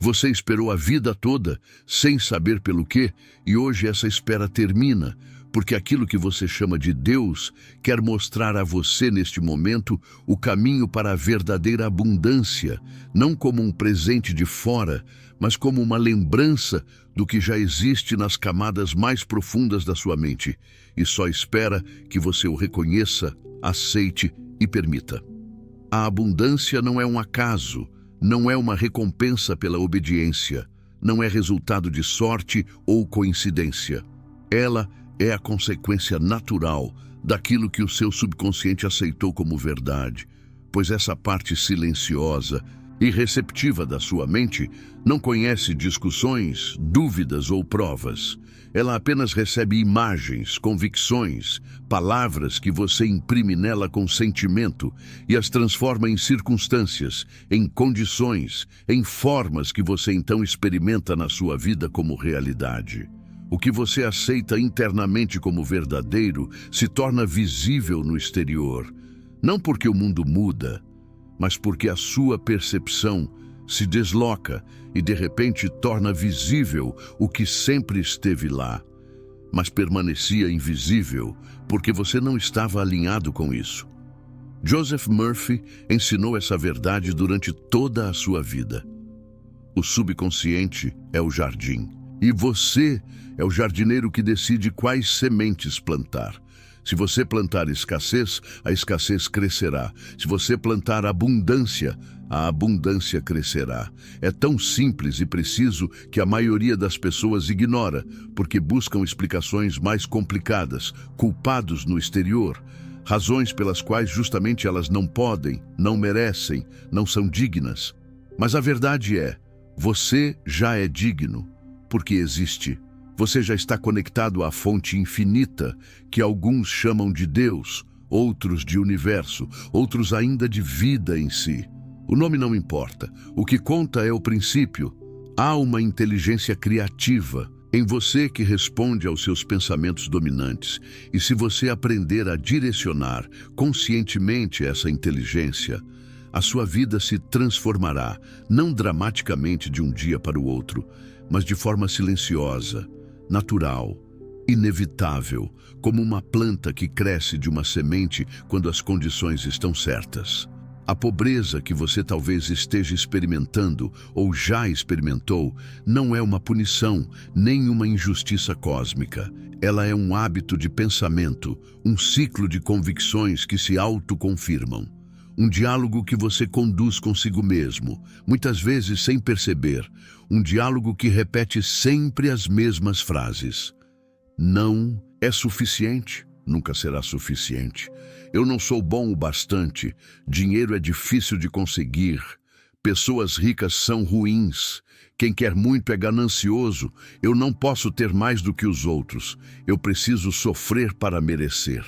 Você esperou a vida toda, sem saber pelo quê, e hoje essa espera termina, porque aquilo que você chama de Deus quer mostrar a você neste momento o caminho para a verdadeira abundância, não como um presente de fora, mas como uma lembrança do que já existe nas camadas mais profundas da sua mente, e só espera que você o reconheça, aceite e permita. A abundância não é um acaso, não é uma recompensa pela obediência, não é resultado de sorte ou coincidência. Ela é a consequência natural daquilo que o seu subconsciente aceitou como verdade, pois essa parte silenciosa e receptiva da sua mente não conhece discussões, dúvidas ou provas. Ela apenas recebe imagens, convicções, palavras que você imprime nela com sentimento e as transforma em circunstâncias, em condições, em formas que você então experimenta na sua vida como realidade. O que você aceita internamente como verdadeiro se torna visível no exterior, não porque o mundo muda, mas porque a sua percepção se desloca e de repente torna visível o que sempre esteve lá, mas permanecia invisível porque você não estava alinhado com isso. Joseph Murphy ensinou essa verdade durante toda a sua vida. O subconsciente é o jardim, e você é o jardineiro que decide quais sementes plantar. Se você plantar escassez, a escassez crescerá. Se você plantar abundância, a abundância crescerá. É tão simples e preciso que a maioria das pessoas ignora, porque buscam explicações mais complicadas, culpados no exterior, razões pelas quais justamente elas não podem, não merecem, não são dignas. Mas a verdade é, você já é digno, porque existe. Você já está conectado à fonte infinita, que alguns chamam de Deus, outros de universo, outros ainda de vida em si. O nome não importa. O que conta é o princípio. Há uma inteligência criativa em você que responde aos seus pensamentos dominantes. E se você aprender a direcionar conscientemente essa inteligência, a sua vida se transformará, não dramaticamente de um dia para o outro, mas de forma silenciosa, natural, inevitável, como uma planta que cresce de uma semente quando as condições estão certas. A pobreza que você talvez esteja experimentando ou já experimentou não é uma punição, nem uma injustiça cósmica. Ela é um hábito de pensamento, um ciclo de convicções que se autoconfirmam. Um diálogo que você conduz consigo mesmo, muitas vezes sem perceber. Um diálogo que repete sempre as mesmas frases. Não é suficiente, nunca será suficiente. Eu não sou bom o bastante, dinheiro é difícil de conseguir. Pessoas ricas são ruins. Quem quer muito é ganancioso. Eu não posso ter mais do que os outros. Eu preciso sofrer para merecer.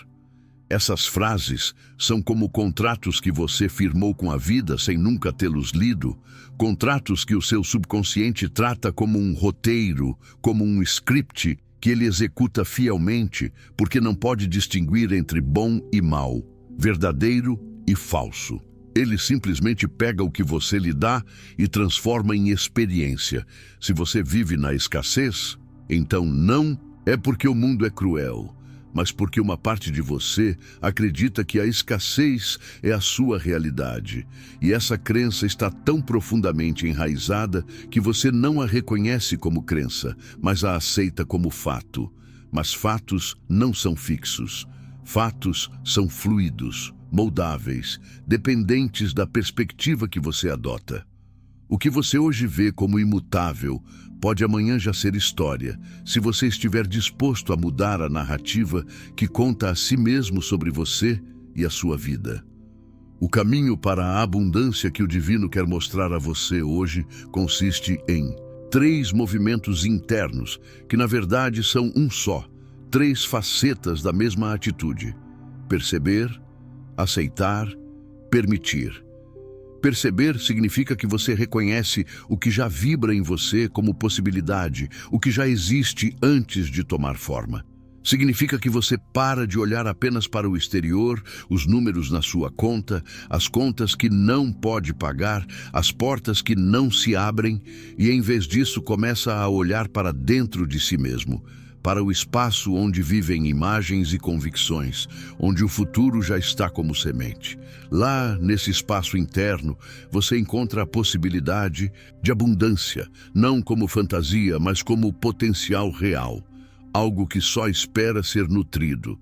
Essas frases são como contratos que você firmou com a vida sem nunca tê-los lido, contratos que o seu subconsciente trata como um roteiro, como um script que ele executa fielmente, porque não pode distinguir entre bom e mal, verdadeiro e falso. Ele simplesmente pega o que você lhe dá e transforma em experiência. Se você vive na escassez, então não é porque o mundo é cruel, mas porque uma parte de você acredita que a escassez é a sua realidade. E essa crença está tão profundamente enraizada que você não a reconhece como crença, mas a aceita como fato. Mas fatos não são fixos. Fatos são fluidos, moldáveis, dependentes da perspectiva que você adota. O que você hoje vê como imutável pode amanhã já ser história, se você estiver disposto a mudar a narrativa que conta a si mesmo sobre você e a sua vida. O caminho para a abundância que o divino quer mostrar a você hoje consiste em 3 movimentos internos, que na verdade são um só, 3 facetas da mesma atitude: perceber, aceitar, permitir. Perceber significa que você reconhece o que já vibra em você como possibilidade, o que já existe antes de tomar forma. Significa que você para de olhar apenas para o exterior, os números na sua conta, as contas que não pode pagar, as portas que não se abrem, e em vez disso começa a olhar para dentro de si mesmo, para o espaço onde vivem imagens e convicções, onde o futuro já está como semente. Lá, nesse espaço interno, você encontra a possibilidade de abundância, não como fantasia, mas como potencial real. Algo que só espera ser nutrido.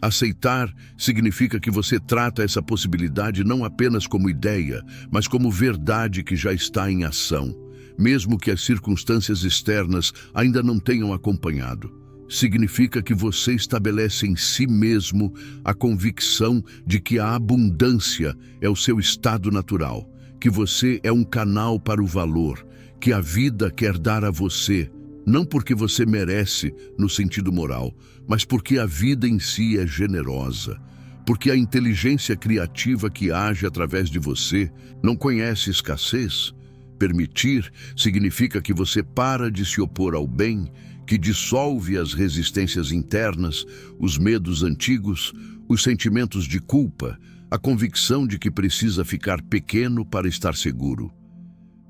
Aceitar significa que você trata essa possibilidade não apenas como ideia, mas como verdade que já está em ação, mesmo que as circunstâncias externas ainda não tenham acompanhado. Significa que você estabelece em si mesmo a convicção de que a abundância é o seu estado natural, que você é um canal para o valor, que a vida quer dar a você, não porque você merece no sentido moral, mas porque a vida em si é generosa, porque a inteligência criativa que age através de você não conhece escassez. Permitir significa que você para de se opor ao bem, que dissolve as resistências internas, os medos antigos, os sentimentos de culpa, a convicção de que precisa ficar pequeno para estar seguro.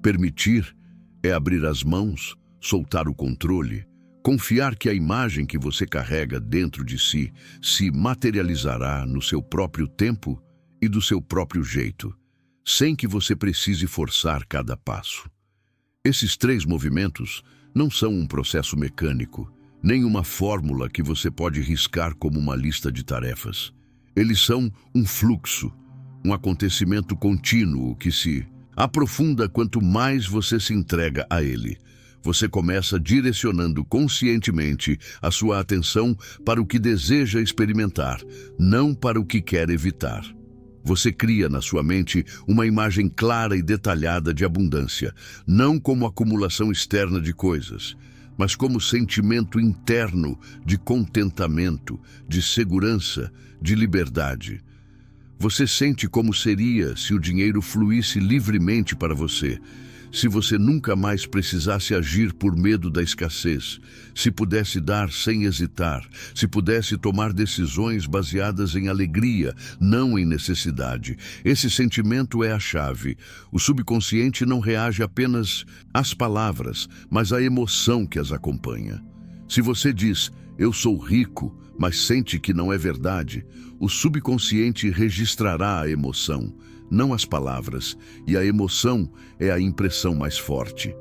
Permitir é abrir as mãos, soltar o controle, confiar que a imagem que você carrega dentro de si se materializará no seu próprio tempo e do seu próprio jeito, sem que você precise forçar cada passo. Esses 3 movimentos não são um processo mecânico, nem uma fórmula que você pode riscar como uma lista de tarefas. Eles são um fluxo, um acontecimento contínuo que se aprofunda quanto mais você se entrega a ele. Você começa direcionando conscientemente a sua atenção para o que deseja experimentar, não para o que quer evitar. Você cria na sua mente uma imagem clara e detalhada de abundância, não como acumulação externa de coisas, mas como sentimento interno de contentamento, de segurança, de liberdade. Você sente como seria se o dinheiro fluísse livremente para você, se você nunca mais precisasse agir por medo da escassez, se pudesse dar sem hesitar, se pudesse tomar decisões baseadas em alegria, não em necessidade. Esse sentimento é a chave. O subconsciente não reage apenas às palavras, mas à emoção que as acompanha. Se você diz, "Eu sou rico", mas sente que não é verdade, o subconsciente registrará a emoção, não as palavras, e a emoção é a impressão mais forte.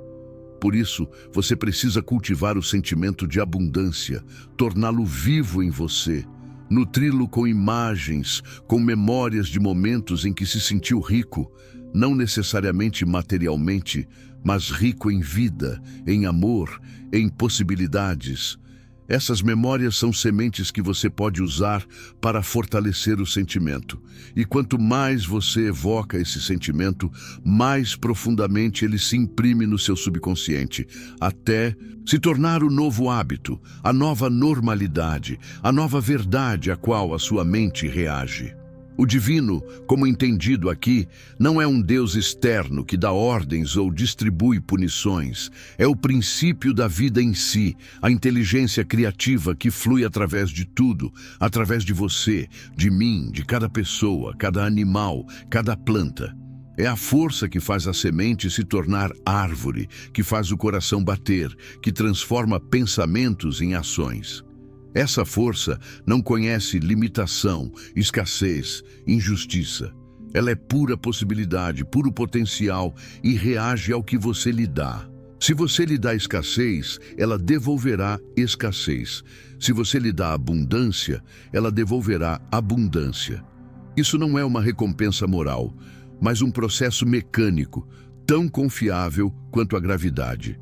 Por isso, você precisa cultivar o sentimento de abundância, torná-lo vivo em você, nutri-lo com imagens, com memórias de momentos em que se sentiu rico, não necessariamente materialmente, mas rico em vida, em amor, em possibilidades. Essas memórias são sementes que você pode usar para fortalecer o sentimento. E quanto mais você evoca esse sentimento, mais profundamente ele se imprime no seu subconsciente, até se tornar o novo hábito, a nova normalidade, a nova verdade a qual a sua mente reage. O divino, como entendido aqui, não é um Deus externo que dá ordens ou distribui punições. É o princípio da vida em si, a inteligência criativa que flui através de tudo, através de você, de mim, de cada pessoa, cada animal, cada planta. É a força que faz a semente se tornar árvore, que faz o coração bater, que transforma pensamentos em ações. Essa força não conhece limitação, escassez, injustiça. Ela é pura possibilidade, puro potencial e reage ao que você lhe dá. Se você lhe dá escassez, ela devolverá escassez. Se você lhe dá abundância, ela devolverá abundância. Isso não é uma recompensa moral, mas um processo mecânico, tão confiável quanto a gravidade.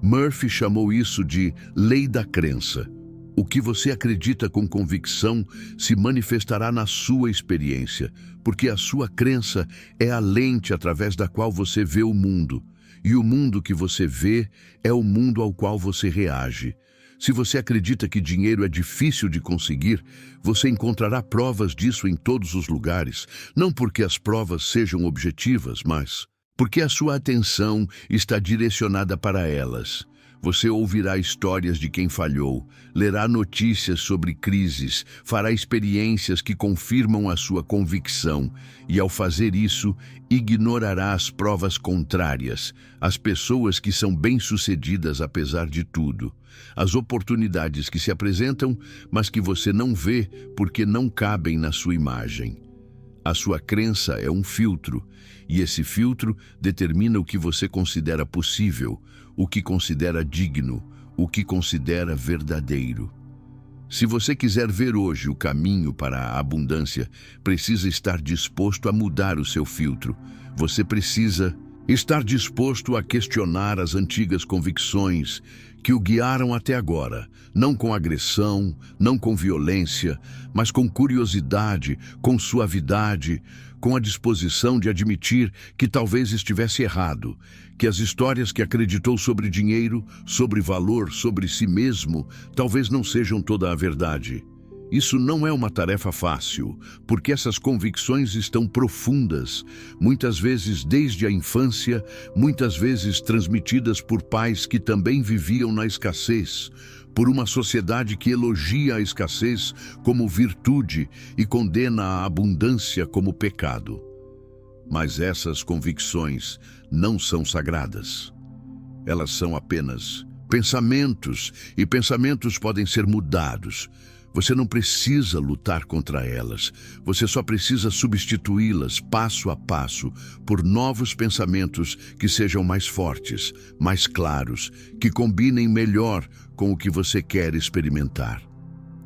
Murphy chamou isso de lei da crença. O que você acredita com convicção se manifestará na sua experiência, porque a sua crença é a lente através da qual você vê o mundo, e o mundo que você vê é o mundo ao qual você reage. Se você acredita que dinheiro é difícil de conseguir, você encontrará provas disso em todos os lugares, não porque as provas sejam objetivas, mas porque a sua atenção está direcionada para elas. Você ouvirá histórias de quem falhou, lerá notícias sobre crises, fará experiências que confirmam a sua convicção e, ao fazer isso, ignorará as provas contrárias, as pessoas que são bem-sucedidas apesar de tudo, as oportunidades que se apresentam, mas que você não vê porque não cabem na sua imagem. A sua crença é um filtro, e esse filtro determina o que você considera possível, o que considera digno, o que considera verdadeiro. Se você quiser ver hoje o caminho para a abundância, precisa estar disposto a mudar o seu filtro. Você precisa estar disposto a questionar as antigas convicções que o guiaram até agora, não com agressão, não com violência, mas com curiosidade, com suavidade, com a disposição de admitir que talvez estivesse errado, que as histórias que acreditou sobre dinheiro, sobre valor, sobre si mesmo, talvez não sejam toda a verdade. Isso não é uma tarefa fácil, porque essas convicções estão profundas, muitas vezes desde a infância, muitas vezes transmitidas por pais que também viviam na escassez, por uma sociedade que elogia a escassez como virtude e condena a abundância como pecado. Mas essas convicções não são sagradas. Elas são apenas pensamentos, e pensamentos podem ser mudados. Você não precisa lutar contra elas, você só precisa substituí-las passo a passo por novos pensamentos que sejam mais fortes, mais claros, que combinem melhor com o que você quer experimentar.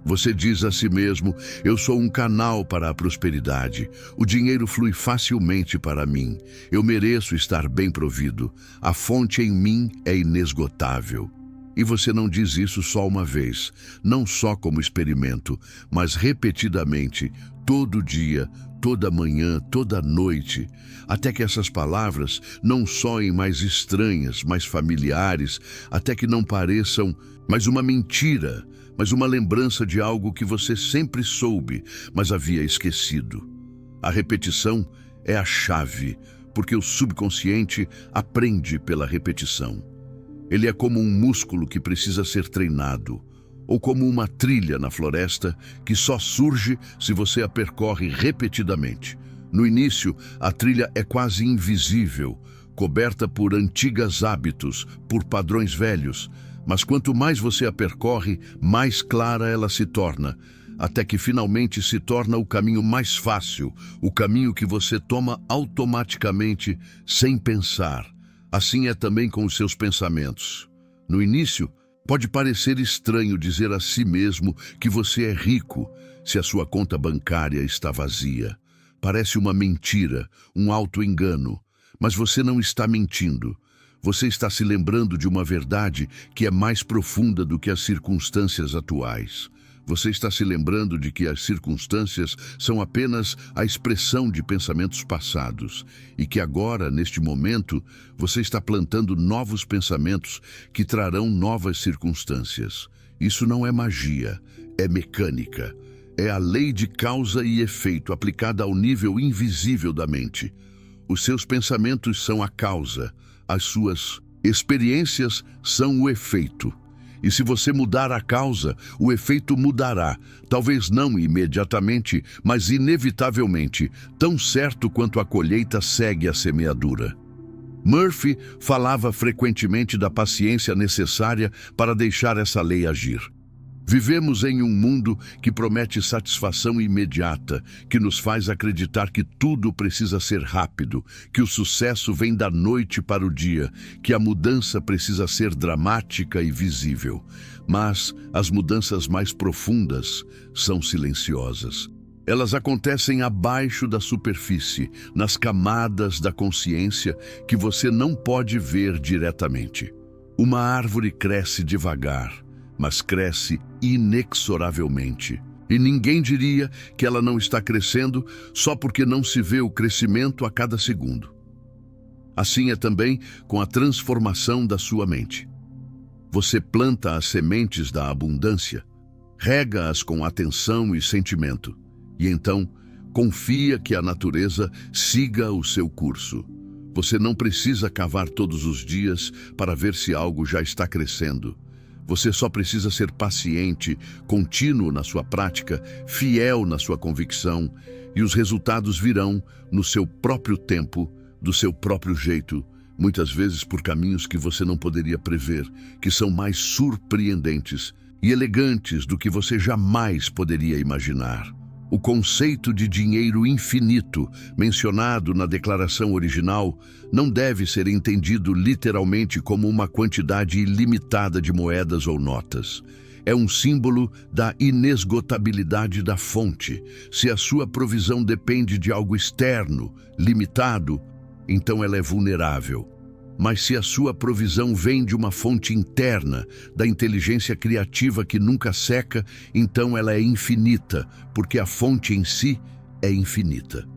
Você diz a si mesmo: eu sou um canal para a prosperidade, o dinheiro flui facilmente para mim, eu mereço estar bem provido, a fonte em mim é inesgotável. E você não diz isso só uma vez, não só como experimento, mas repetidamente, todo dia, toda manhã, toda noite, até que essas palavras não soem mais estranhas, mais familiares, até que não pareçam mais uma mentira, mas uma lembrança de algo que você sempre soube, mas havia esquecido. A repetição é a chave, porque o subconsciente aprende pela repetição. Ele é como um músculo que precisa ser treinado, ou como uma trilha na floresta que só surge se você a percorre repetidamente. No início, a trilha é quase invisível, coberta por antigos hábitos, por padrões velhos, mas quanto mais você a percorre, mais clara ela se torna, até que finalmente se torna o caminho mais fácil, o caminho que você toma automaticamente, sem pensar. Assim é também com os seus pensamentos. No início, pode parecer estranho dizer a si mesmo que você é rico se a sua conta bancária está vazia. Parece uma mentira, um auto-engano, mas você não está mentindo. Você está se lembrando de uma verdade que é mais profunda do que as circunstâncias atuais. Você está se lembrando de que as circunstâncias são apenas a expressão de pensamentos passados e que agora, neste momento, você está plantando novos pensamentos que trarão novas circunstâncias. Isso não é magia, é mecânica. É a lei de causa e efeito aplicada ao nível invisível da mente. Os seus pensamentos são a causa, as suas experiências são o efeito. E se você mudar a causa, o efeito mudará, talvez não imediatamente, mas inevitavelmente, tão certo quanto a colheita segue a semeadura. Murphy falava frequentemente da paciência necessária para deixar essa lei agir. Vivemos em um mundo que promete satisfação imediata, que nos faz acreditar que tudo precisa ser rápido, que o sucesso vem da noite para o dia, que a mudança precisa ser dramática e visível. Mas as mudanças mais profundas são silenciosas. Elas acontecem abaixo da superfície, nas camadas da consciência que você não pode ver diretamente. Uma árvore cresce devagar, mas cresce inexoravelmente. E ninguém diria que ela não está crescendo só porque não se vê o crescimento a cada segundo. Assim é também com a transformação da sua mente. Você planta as sementes da abundância, rega-as com atenção e sentimento, e então confia que a natureza siga o seu curso. Você não precisa cavar todos os dias para ver se algo já está crescendo. Você só precisa ser paciente, contínuo na sua prática, fiel na sua convicção, e os resultados virão no seu próprio tempo, do seu próprio jeito, muitas vezes por caminhos que você não poderia prever, que são mais surpreendentes e elegantes do que você jamais poderia imaginar. O conceito de dinheiro infinito, mencionado na declaração original, não deve ser entendido literalmente como uma quantidade ilimitada de moedas ou notas. É um símbolo da inesgotabilidade da fonte. Se a sua provisão depende de algo externo, limitado, então ela é vulnerável. Mas se a sua provisão vem de uma fonte interna, da inteligência criativa que nunca seca, então ela é infinita, porque a fonte em si é infinita.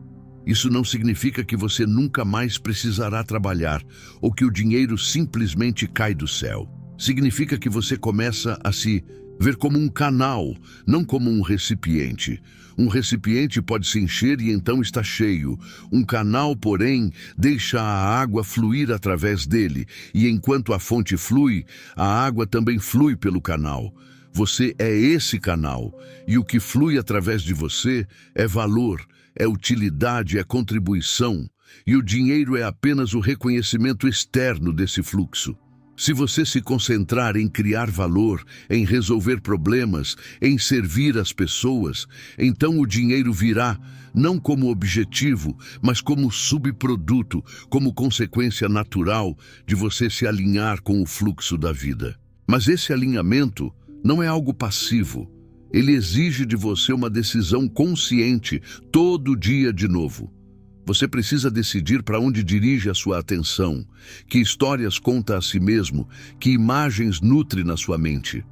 Isso não significa que você nunca mais precisará trabalhar, ou que o dinheiro simplesmente cai do céu. Significa que você começa a se ver como um canal, não como um recipiente. Um recipiente pode se encher e então está cheio. Um canal, porém, deixa a água fluir através dele, e enquanto a fonte flui, a água também flui pelo canal. Você é esse canal, e o que flui através de você é valor, é utilidade, é contribuição, e o dinheiro é apenas o reconhecimento externo desse fluxo. Se você se concentrar em criar valor, em resolver problemas, em servir as pessoas, então o dinheiro virá, não como objetivo, mas como subproduto, como consequência natural de você se alinhar com o fluxo da vida. Mas esse alinhamento não é algo passivo. Ele exige de você uma decisão consciente todo dia de novo. Você precisa decidir para onde dirige a sua atenção, que histórias conta a si mesmo, que imagens nutre na sua mente.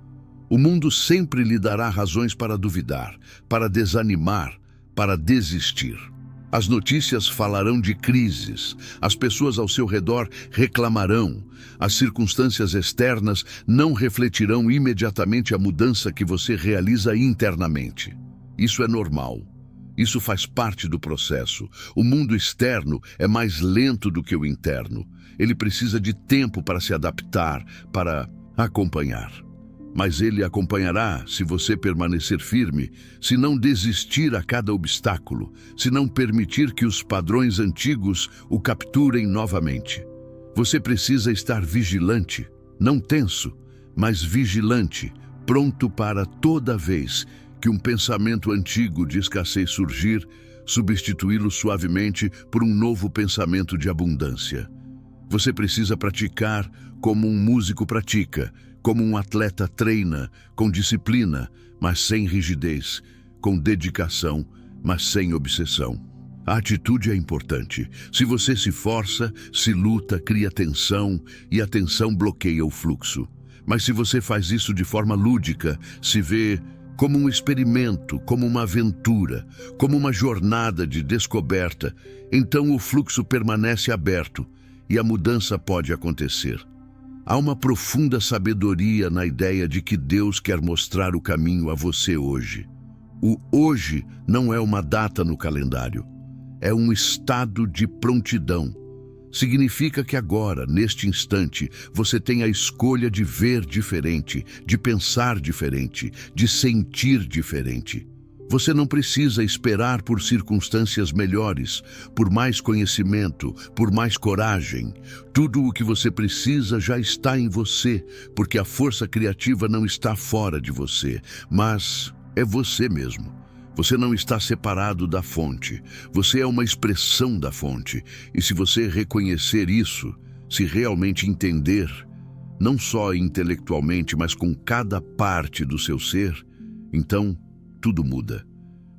O mundo sempre lhe dará razões para duvidar, para desanimar, para desistir. As notícias falarão de crises, as pessoas ao seu redor reclamarão, as circunstâncias externas não refletirão imediatamente a mudança que você realiza internamente. Isso é normal. Isso faz parte do processo. O mundo externo é mais lento do que o interno. Ele precisa de tempo para se adaptar, para acompanhar. Mas ele acompanhará se você permanecer firme, se não desistir a cada obstáculo, se não permitir que os padrões antigos o capturem novamente. Você precisa estar vigilante, não tenso, mas vigilante, pronto para toda vez que um pensamento antigo de escassez surgir, substituí-lo suavemente por um novo pensamento de abundância. Você precisa praticar como um músico pratica, como um atleta treina, com disciplina, mas sem rigidez, com dedicação, mas sem obsessão. A atitude é importante. Se você se força, se luta, cria tensão, e a tensão bloqueia o fluxo. Mas se você faz isso de forma lúdica, se vê como um experimento, como uma aventura, como uma jornada de descoberta, então o fluxo permanece aberto e a mudança pode acontecer. Há uma profunda sabedoria na ideia de que Deus quer mostrar o caminho a você hoje. O hoje não é uma data no calendário, é um estado de prontidão. Significa que agora, neste instante, você tem a escolha de ver diferente, de pensar diferente, de sentir diferente. Você não precisa esperar por circunstâncias melhores, por mais conhecimento, por mais coragem. Tudo o que você precisa já está em você, porque a força criativa não está fora de você, mas é você mesmo. Você não está separado da fonte. Você é uma expressão da fonte. E se você reconhecer isso, se realmente entender, não só intelectualmente, mas com cada parte do seu ser, então tudo muda.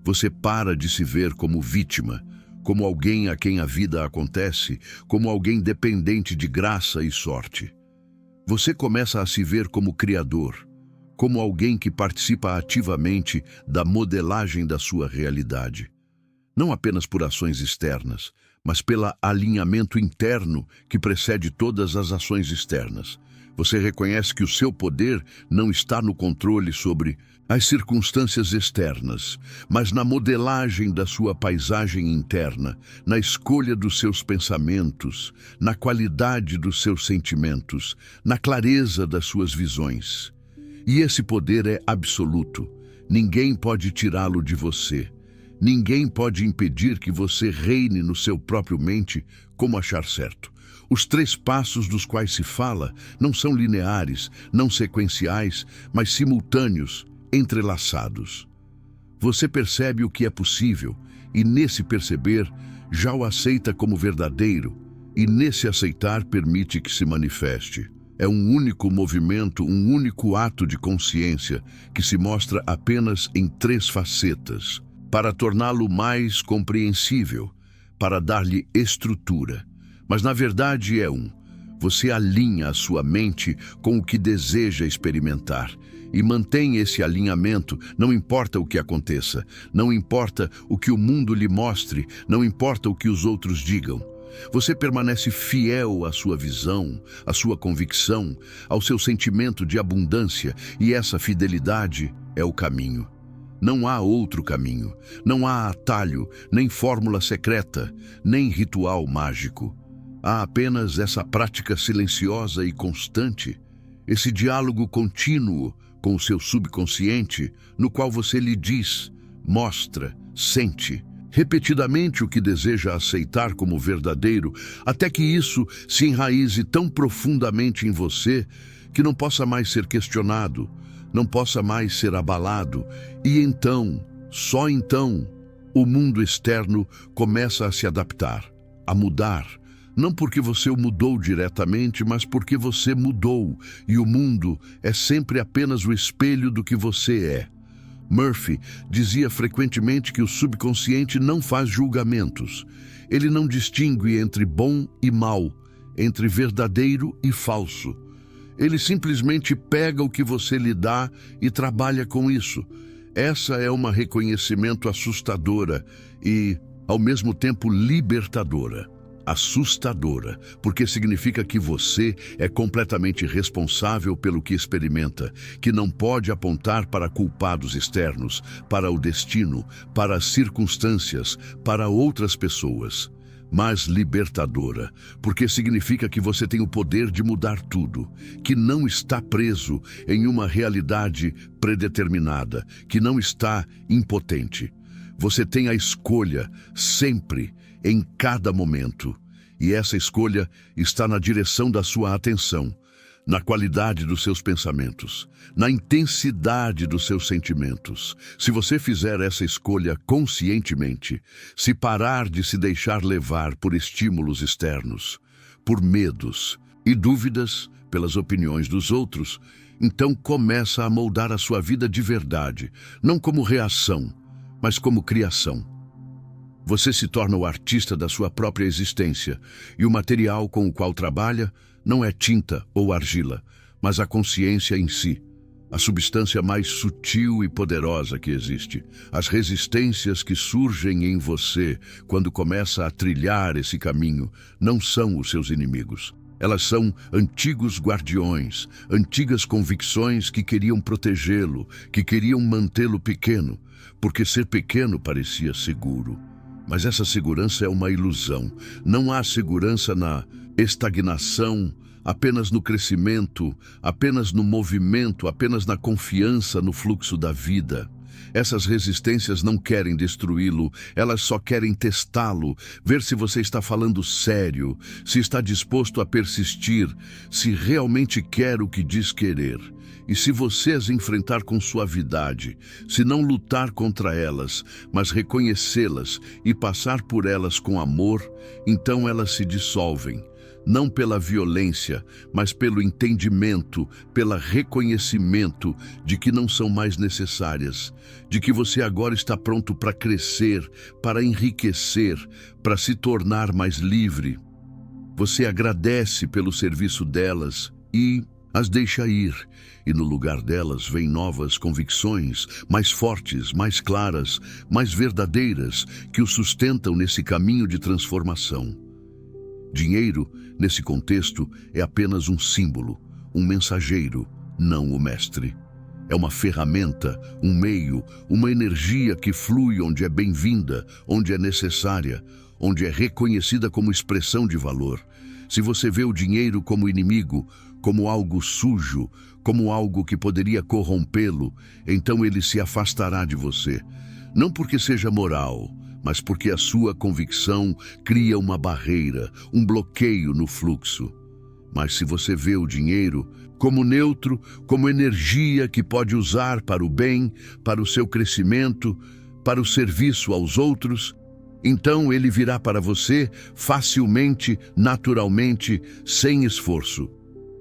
Você para de se ver como vítima, como alguém a quem a vida acontece, como alguém dependente de graça e sorte. Você começa a se ver como criador, como alguém que participa ativamente da modelagem da sua realidade. Não apenas por ações externas, mas pelo alinhamento interno que precede todas as ações externas. Você reconhece que o seu poder não está no controle sobre as circunstâncias externas, mas na modelagem da sua paisagem interna, na escolha dos seus pensamentos, na qualidade dos seus sentimentos, na clareza das suas visões. E esse poder é absoluto. Ninguém pode tirá-lo de você. Ninguém pode impedir que você reine no seu próprio mente como achar certo. Os 3 passos dos quais se fala não são lineares, não sequenciais, mas simultâneos, entrelaçados. Você percebe o que é possível e, nesse perceber, já o aceita como verdadeiro e, nesse aceitar, permite que se manifeste. É um único movimento, um único ato de consciência que se mostra apenas em 3 facetas, para torná-lo mais compreensível, para dar-lhe estrutura. Mas na verdade é Você alinha a sua mente com o que deseja experimentar e mantém esse alinhamento, não importa o que aconteça, não importa o que o mundo lhe mostre, não importa o que os outros digam. Você permanece fiel à sua visão, à sua convicção, ao seu sentimento de abundância, e essa fidelidade é o caminho. Não há outro caminho, não há atalho, nem fórmula secreta, nem ritual mágico. Há apenas essa prática silenciosa e constante, esse diálogo contínuo com o seu subconsciente, no qual você lhe diz, mostra, sente, repetidamente o que deseja aceitar como verdadeiro, até que isso se enraize tão profundamente em você que não possa mais ser questionado, não possa mais ser abalado, e então, só então, o mundo externo começa a se adaptar, a mudar, não porque você o mudou diretamente, mas porque você mudou, e o mundo é sempre apenas o espelho do que você é. Murphy dizia frequentemente que o subconsciente não faz julgamentos. Ele não distingue entre bom e mal, entre verdadeiro e falso. Ele simplesmente pega o que você lhe dá e trabalha com isso. Essa é uma reconhecimento assustadora e, ao mesmo tempo, libertadora. Assustadora, porque significa que você é completamente responsável pelo que experimenta, que não pode apontar para culpados externos, para o destino, para as circunstâncias, para outras pessoas. Mas libertadora, porque significa que você tem o poder de mudar tudo, que não está preso em uma realidade predeterminada, que não está impotente. Você tem a escolha, sempre, em cada momento. E essa escolha está na direção da sua atenção, na qualidade dos seus pensamentos, na intensidade dos seus sentimentos. Se você fizer essa escolha conscientemente, se parar de se deixar levar por estímulos externos, por medos e dúvidas pelas opiniões dos outros, então começa a moldar a sua vida de verdade, não como reação, mas como criação. Você se torna o artista da sua própria existência, e o material com o qual trabalha não é tinta ou argila, mas a consciência em si, a substância mais sutil e poderosa que existe. As resistências que surgem em você quando começa a trilhar esse caminho não são os seus inimigos. Elas são antigos guardiões, antigas convicções que queriam protegê-lo, que queriam mantê-lo pequeno, porque ser pequeno parecia seguro. Mas essa segurança é uma ilusão. Não há segurança na estagnação, apenas no crescimento, apenas no movimento, apenas na confiança no fluxo da vida. Essas resistências não querem destruí-lo, elas só querem testá-lo, ver se você está falando sério, se está disposto a persistir, se realmente quer o que diz querer. E se você as enfrentar com suavidade, se não lutar contra elas, mas reconhecê-las e passar por elas com amor, então elas se dissolvem. Não pela violência, mas pelo entendimento, pelo reconhecimento de que não são mais necessárias, de que você agora está pronto para crescer, para enriquecer, para se tornar mais livre. Você agradece pelo serviço delas e as deixa ir, e no lugar delas vêm novas convicções, mais fortes, mais claras, mais verdadeiras, que o sustentam nesse caminho de transformação. Dinheiro, nesse contexto, é apenas um símbolo, um mensageiro, não o mestre. É uma ferramenta, um meio, uma energia que flui onde é bem-vinda, onde é necessária, onde é reconhecida como expressão de valor. Se você vê o dinheiro como inimigo, como algo sujo, como algo que poderia corrompê-lo, então ele se afastará de você. Não porque seja moral, mas porque a sua convicção cria uma barreira, um bloqueio no fluxo. Mas se você vê o dinheiro como neutro, como energia que pode usar para o bem, para o seu crescimento, para o serviço aos outros, então ele virá para você facilmente, naturalmente, sem esforço.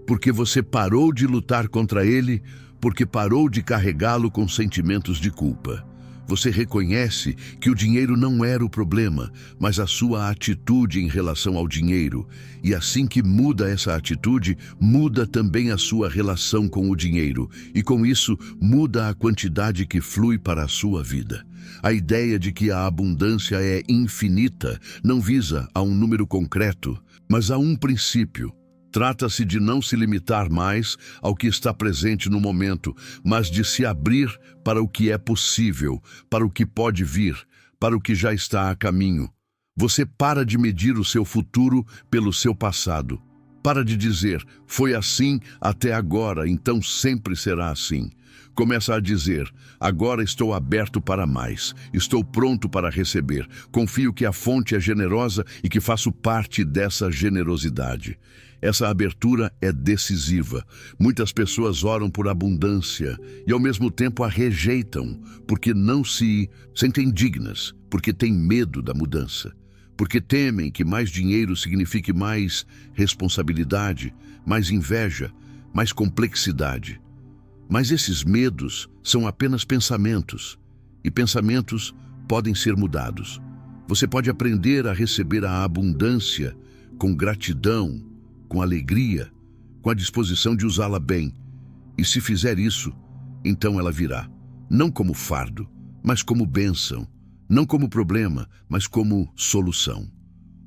Porque você parou de lutar contra ele, porque parou de carregá-lo com sentimentos de culpa. Você reconhece que o dinheiro não era o problema, mas a sua atitude em relação ao dinheiro. E assim que muda essa atitude, muda também a sua relação com o dinheiro. E com isso, muda a quantidade que flui para a sua vida. A ideia de que a abundância é infinita não visa a um número concreto, mas a um princípio. Trata-se de não se limitar mais ao que está presente no momento, mas de se abrir para o que é possível, para o que pode vir, para o que já está a caminho. Você para de medir o seu futuro pelo seu passado. Para de dizer, foi assim até agora, então sempre será assim. Começa a dizer, agora estou aberto para mais, estou pronto para receber, confio que a fonte é generosa e que faço parte dessa generosidade. Essa abertura é decisiva. Muitas pessoas oram por abundância e ao mesmo tempo a rejeitam, porque não se sentem dignas, porque têm medo da mudança, porque temem que mais dinheiro signifique mais responsabilidade, mais inveja, mais complexidade. Mas esses medos são apenas pensamentos, e pensamentos podem ser mudados. Você pode aprender a receber a abundância com gratidão, com alegria, com a disposição de usá-la bem. E se fizer isso, então ela virá, não como fardo, mas como bênção, não como problema, mas como solução.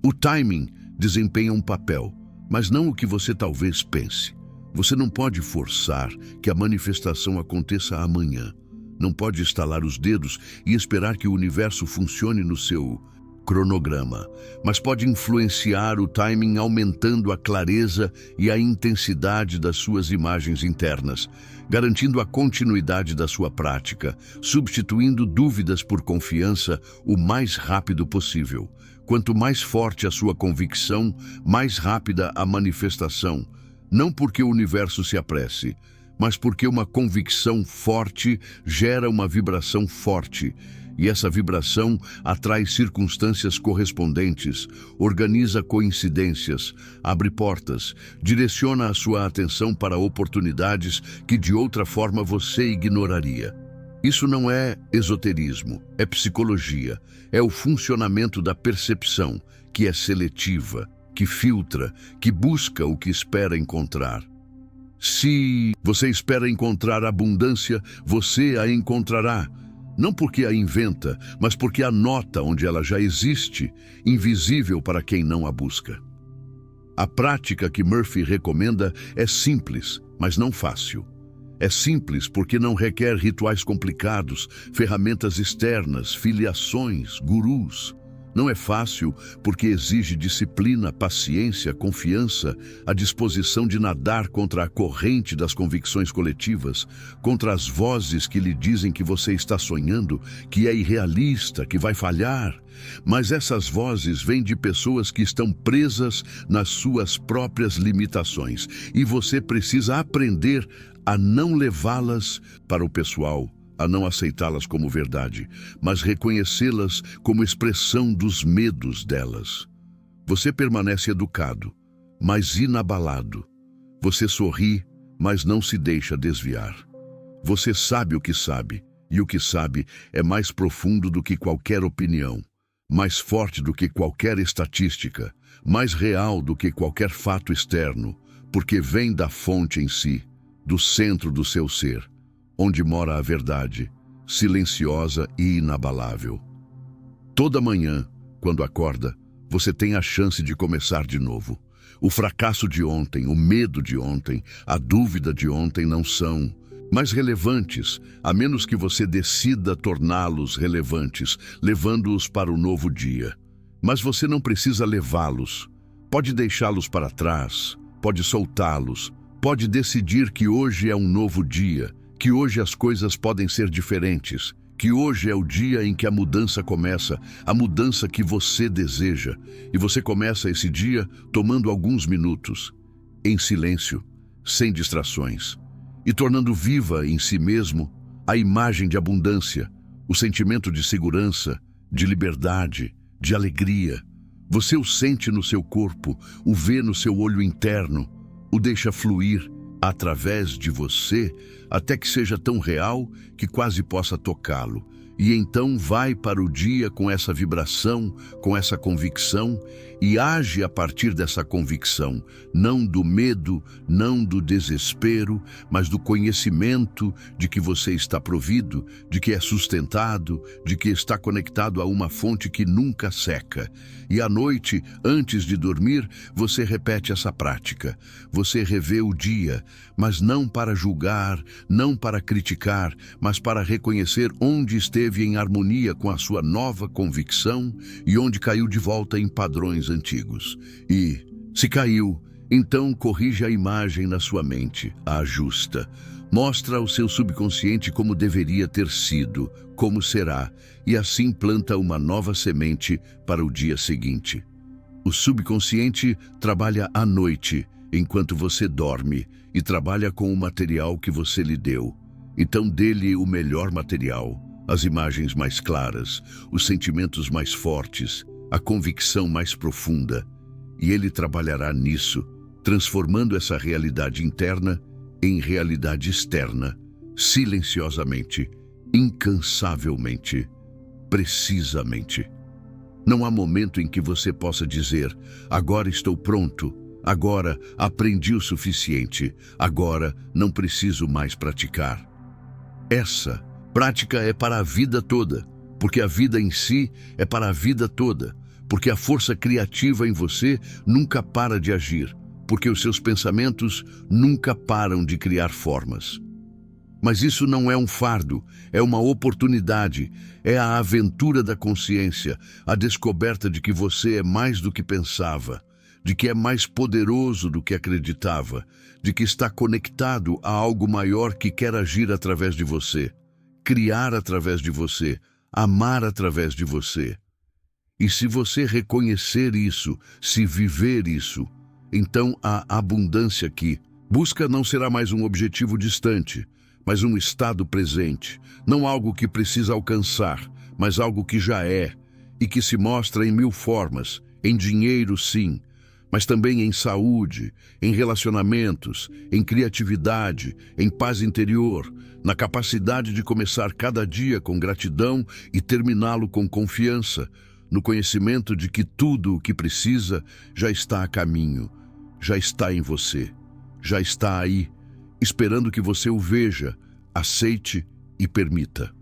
O timing desempenha um papel, mas não o que você talvez pense. Você não pode forçar que a manifestação aconteça amanhã. Não pode estalar os dedos e esperar que o universo funcione no seu cronograma, mas pode influenciar o timing aumentando a clareza e a intensidade das suas imagens internas, garantindo a continuidade da sua prática, substituindo dúvidas por confiança o mais rápido possível. Quanto mais forte a sua convicção, mais rápida a manifestação. Não porque o universo se apresse, mas porque uma convicção forte gera uma vibração forte, e essa vibração atrai circunstâncias correspondentes, organiza coincidências, abre portas, direciona a sua atenção para oportunidades que de outra forma você ignoraria. Isso não é esoterismo, é psicologia, é o funcionamento da percepção, que é seletiva, que filtra, que busca o que espera encontrar. Se você espera encontrar abundância, você a encontrará. Não porque a inventa, mas porque a nota onde ela já existe, invisível para quem não a busca. A prática que Murphy recomenda é simples, mas não fácil. É simples porque não requer rituais complicados, ferramentas externas, filiações, gurus. Não é fácil porque exige disciplina, paciência, confiança, a disposição de nadar contra a corrente das convicções coletivas, contra as vozes que lhe dizem que você está sonhando, que é irrealista, que vai falhar. Mas essas vozes vêm de pessoas que estão presas nas suas próprias limitações e você precisa aprender a não levá-las para o pessoal, a não aceitá-las como verdade, mas reconhecê-las como expressão dos medos delas. Você permanece educado, mas inabalado. Você sorri, mas não se deixa desviar. Você sabe o que sabe, e o que sabe é mais profundo do que qualquer opinião, mais forte do que qualquer estatística, mais real do que qualquer fato externo, porque vem da fonte em si, do centro do seu ser, onde mora a verdade, silenciosa e inabalável. Toda manhã, quando acorda, você tem a chance de começar de novo. O fracasso de ontem, o medo de ontem, a dúvida de ontem não são mais relevantes, a menos que você decida torná-los relevantes, levando-os para o novo dia. Mas você não precisa levá-los. Pode deixá-los para trás, pode soltá-los, pode decidir que hoje é um novo dia, que hoje as coisas podem ser diferentes, que hoje é o dia em que a mudança começa, a mudança que você deseja. E você começa esse dia tomando alguns minutos, em silêncio, sem distrações, e tornando viva em si mesmo a imagem de abundância, o sentimento de segurança, de liberdade, de alegria. Você o sente no seu corpo, o vê no seu olho interno, o deixa fluir através de você, até que seja tão real que quase possa tocá-lo. E então vai para o dia com essa vibração, com essa convicção, e age a partir dessa convicção, não do medo, não do desespero, mas do conhecimento de que você está provido, de que é sustentado, de que está conectado a uma fonte que nunca seca. E à noite, antes de dormir, você repete essa prática. Você revê o dia, mas não para julgar, não para criticar, mas para reconhecer onde esteve em harmonia com a sua nova convicção e onde caiu de volta em padrões antigos. E, se caiu, então corrige a imagem na sua mente, a ajusta. Mostra ao seu subconsciente como deveria ter sido, como será, e assim planta uma nova semente para o dia seguinte. O subconsciente trabalha à noite, enquanto você dorme, e trabalha com o material que você lhe deu. Então dê-lhe o melhor material, as imagens mais claras, os sentimentos mais fortes, a convicção mais profunda, e ele trabalhará nisso, transformando essa realidade interna em realidade externa, silenciosamente, incansavelmente, precisamente. Não há momento em que você possa dizer: agora estou pronto, agora aprendi o suficiente, agora não preciso mais praticar. Essa prática é para a vida toda, porque a vida em si é para a vida toda, porque a força criativa em você nunca para de agir, porque os seus pensamentos nunca param de criar formas. Mas isso não é um fardo, é uma oportunidade, é a aventura da consciência, a descoberta de que você é mais do que pensava, de que é mais poderoso do que acreditava, de que está conectado a algo maior que quer agir através de você, criar através de você, amar através de você. E se você reconhecer isso, se viver isso, então a abundância que busca não será mais um objetivo distante, mas um estado presente, não algo que precisa alcançar, mas algo que já é e que se mostra em mil formas, em dinheiro sim, mas também em saúde, em relacionamentos, em criatividade, em paz interior, na capacidade de começar cada dia com gratidão e terminá-lo com confiança, no conhecimento de que tudo o que precisa já está a caminho, já está em você, já está aí, esperando que você o veja, aceite e permita.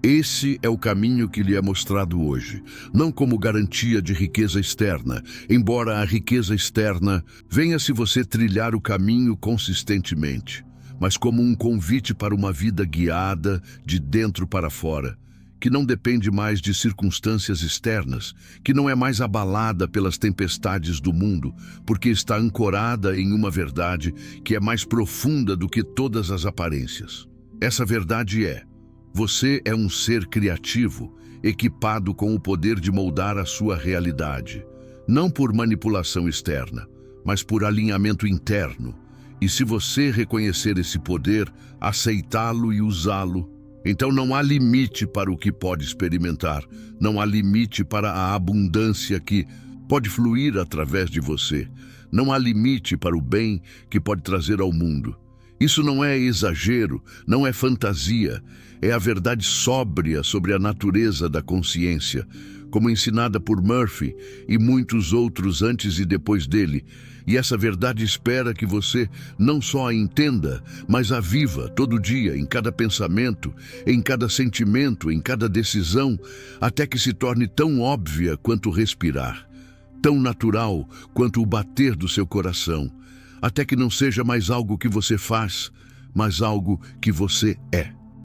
Esse é o caminho que lhe é mostrado hoje, não como garantia de riqueza externa, embora a riqueza externa venha se você trilhar o caminho consistentemente, mas como um convite para uma vida guiada de dentro para fora, que não depende mais de circunstâncias externas, que não é mais abalada pelas tempestades do mundo, porque está ancorada em uma verdade que é mais profunda do que todas as aparências. Essa verdade é: você é um ser criativo, equipado com o poder de moldar a sua realidade, não por manipulação externa, mas por alinhamento interno. E se você reconhecer esse poder, aceitá-lo e usá-lo, então não há limite para o que pode experimentar, não há limite para a abundância que pode fluir através de você, não há limite para o bem que pode trazer ao mundo. Isso não é exagero, não é fantasia, é a verdade sóbria sobre a natureza da consciência, como ensinada por Murphy e muitos outros antes e depois dele. E essa verdade espera que você não só a entenda, mas a viva todo dia, em cada pensamento, em cada sentimento, em cada decisão, até que se torne tão óbvia quanto respirar. tão natural quanto o bater do seu coração, até que não seja mais algo que você faz, mas algo que você é.